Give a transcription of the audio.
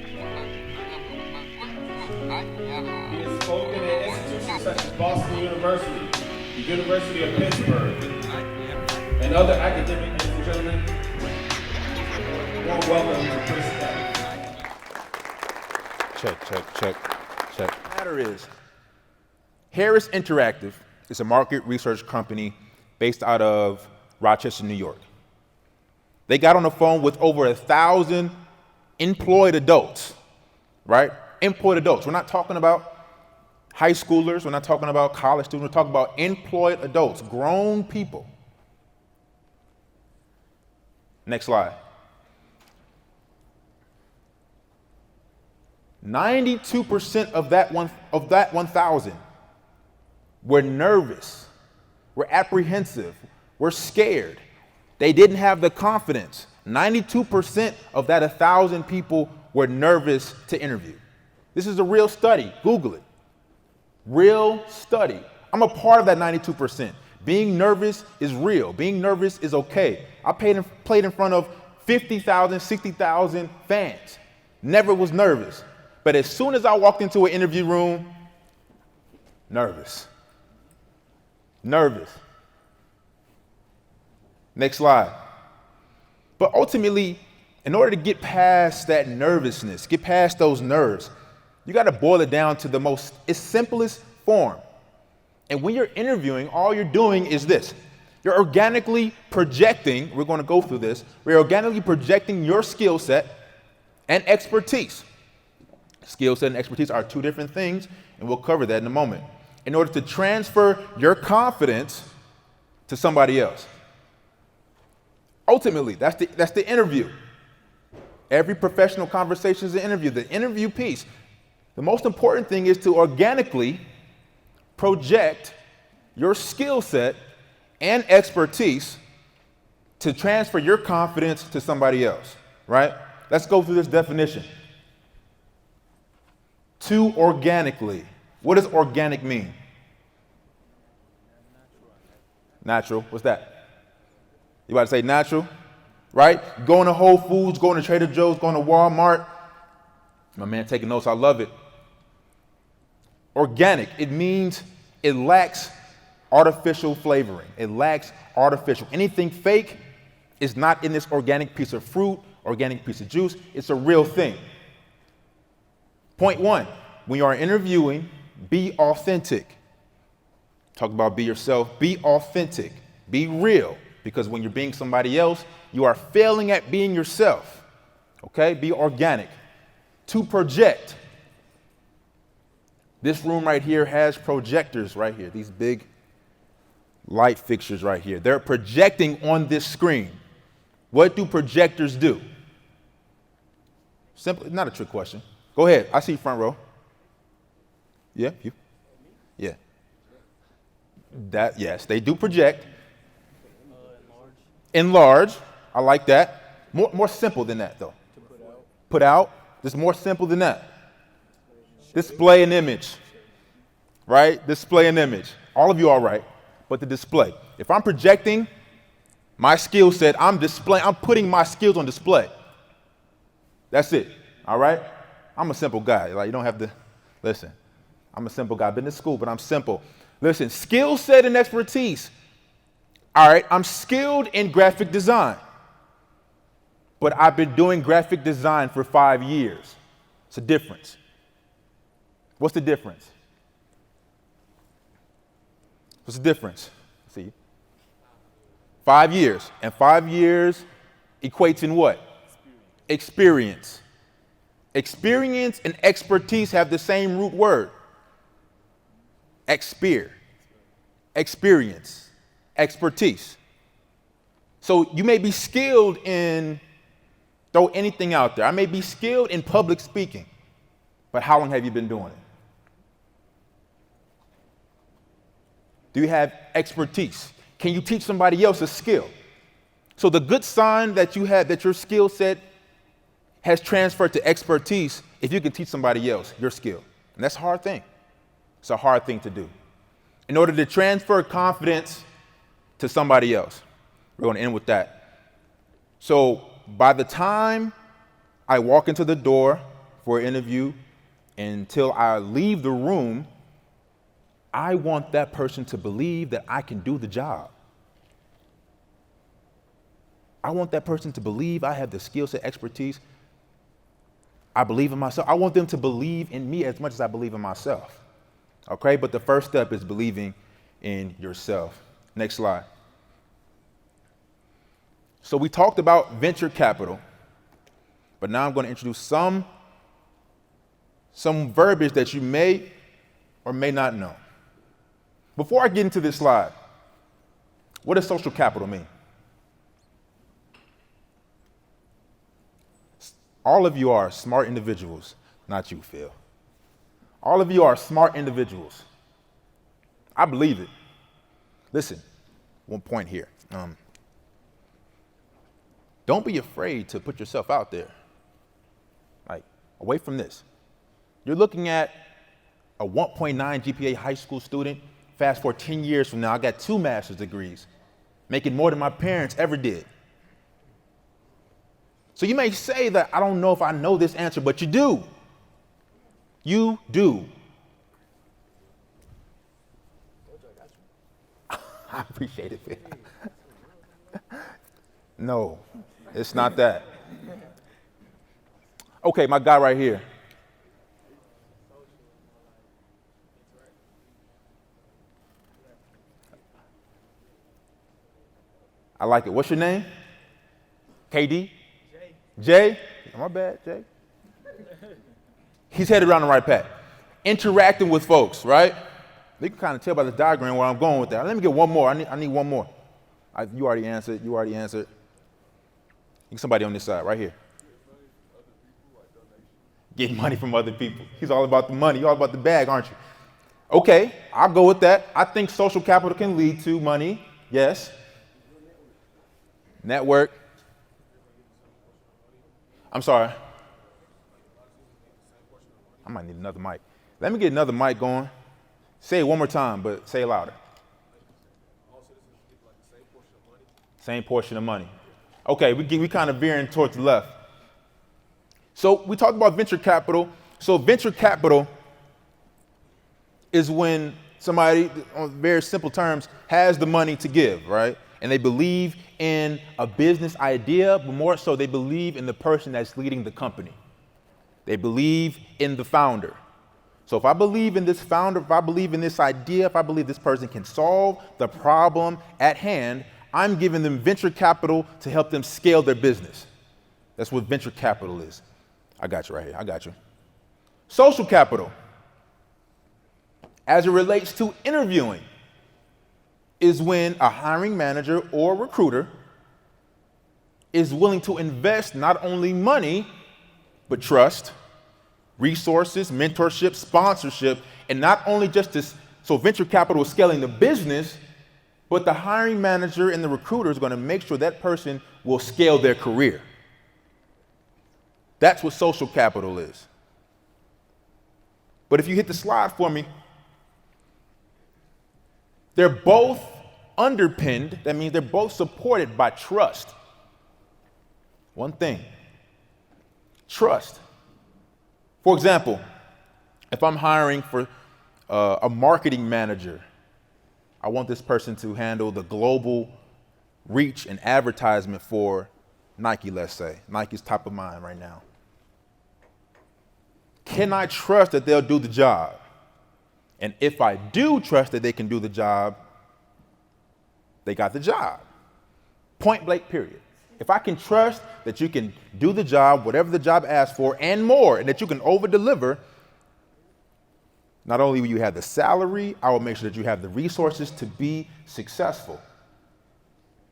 He has spoken at institutions such as Boston University, the University of Pittsburgh, and other academic and gentlemen. Warm welcome to Chris Scott. Check. Matter is, Harris Interactive is a market research company based out of Rochester, New York. They got on the phone with over 1,000 employed adults, right? Employed adults. We're not talking about high schoolers. We're not talking about college students. We're talking about employed adults, grown people. Next slide. 92% of that 1,000 were nervous, were apprehensive, were scared. They didn't have the confidence. 92% of that 1,000 people were nervous to interview. This is a real study. Google it. Real study. I'm a part of that 92%. Being nervous is real. Being nervous is okay. I played in front of 50,000, 60,000 fans. Never was nervous. But as soon as I walked into an interview room, nervous. Next slide. But ultimately, in order to get past that nervousness, get past those nerves, you got to boil it down to its simplest form. And when you're interviewing, all you're doing is this. You're organically projecting, we're going to go through this, we're organically projecting your skill set and expertise. Skill set and expertise are two different things, and we'll cover that in a moment, in order to transfer your confidence to somebody else. Ultimately, that's the interview. Every professional conversation is an interview. The interview piece, the most important thing is to organically project your skill set and expertise to transfer your confidence to somebody else, right? Let's go through this definition. To organically. What does organic mean? Natural. What's that? You about to say natural? Right? Going to Whole Foods, going to Trader Joe's, going to Walmart. My man taking notes, I love it. Organic, it means it lacks artificial flavoring. It lacks artificial. Anything fake is not in this organic piece of fruit, organic piece of juice. It's a real thing. Point one, when you are interviewing, be authentic. Talk about be yourself, be authentic, be real, because when you're being somebody else, you are failing at being yourself, okay? Be organic. To project, this room right here has projectors right here, these big light fixtures right here. They're projecting on this screen. What do projectors do? Simple, not a trick question. Go ahead. I see front row. Yeah, you. Yeah. Yes, they do project. Enlarge. I like that. More simple than that, though. Put out. This is more simple than that. Display an image. Right? Display an image. All of you are right, but the display. If I'm projecting my skill set, I'm putting my skills on display. That's it. All right? I'm a simple guy. Like, you don't have to, listen, I'm a simple guy. I've been to school, but I'm simple. Listen, skill set and expertise. All right, I'm skilled in graphic design, but I've been doing graphic design for 5 years. It's a difference. What's the difference? What's the difference? See, 5 years. And 5 years equates in what? Experience. Experience and expertise have the same root word. Experience, expertise. So you may be skilled in, throw anything out there. I may be skilled in public speaking, but how long have you been doing it? Do you have expertise? Can you teach somebody else a skill? So the good sign that you have, that your skill set has transferred to expertise, if you can teach somebody else your skill. And that's a hard thing. It's a hard thing to do. In order to transfer confidence to somebody else. We're going to end with that. So by the time I walk into the door for an interview until I leave the room, I want that person to believe that I can do the job. I want that person to believe I have the skill set, expertise. I believe in myself. I want them to believe in me as much as I believe in myself. Okay, but the first step is believing in yourself. Next slide. So we talked about venture capital, but now I'm going to introduce some verbiage that you may or may not know. Before I get into this slide, what does social capital mean? All of you are smart individuals, not you, Phil. All of you are smart individuals. I believe it. Listen, one point here. Don't be afraid to put yourself out there. Like, away from this. You're looking at a 1.9 GPA high school student. Fast forward 10 years from now, I got 2 master's degrees, making more than my parents ever did. So you may say that I don't know if I know this answer, but you do. You do. I appreciate it, Phil. No, it's not that. Okay, my guy right here. I like it. What's your name? KD? Jay? My bad, Jay. He's headed around the right path. Interacting with folks, right? You can kind of tell by the diagram where I'm going with that. Let me get one more. I need one more. You already answered. You already answered. Somebody on this side, right here. Getting money from other people. He's all about the money. You're all about the bag, aren't you? Okay, I'll go with that. I think social capital can lead to money. Yes. Network. I'm sorry. I might need another mic. Let me get another mic going. Say it one more time, but say it louder. Same portion of money. Okay, we kind of veering towards the left. So we talked about venture capital. So venture capital is when somebody, on very simple terms, has the money to give, right? And they believe in a business idea, but more so they believe in the person that's leading the company. They believe in the founder. So if I believe in this founder, if I believe in this idea, if I believe this person can solve the problem at hand, I'm giving them venture capital to help them scale their business. That's what venture capital is. I got you right here. I got you. Social capital, as it relates to interviewing, is when a hiring manager or recruiter is willing to invest not only money, but trust, resources, mentorship, sponsorship, and not only just this, so venture capital is scaling the business, but the hiring manager and the recruiter is going to make sure that person will scale their career. That's what social capital is. But if you hit the slide for me, they're both underpinned, that means they're both supported by trust. One thing, trust. For example, if I'm hiring for a marketing manager, I want this person to handle the global reach and advertisement for Nike, let's say. Nike's top of mind right now. Can I trust that they'll do the job? And if I do trust that they can do the job, they got the job. Point blank, period. If I can trust that you can do the job, whatever the job asks for, and more, and that you can over-deliver, not only will you have the salary, I will make sure that you have the resources to be successful.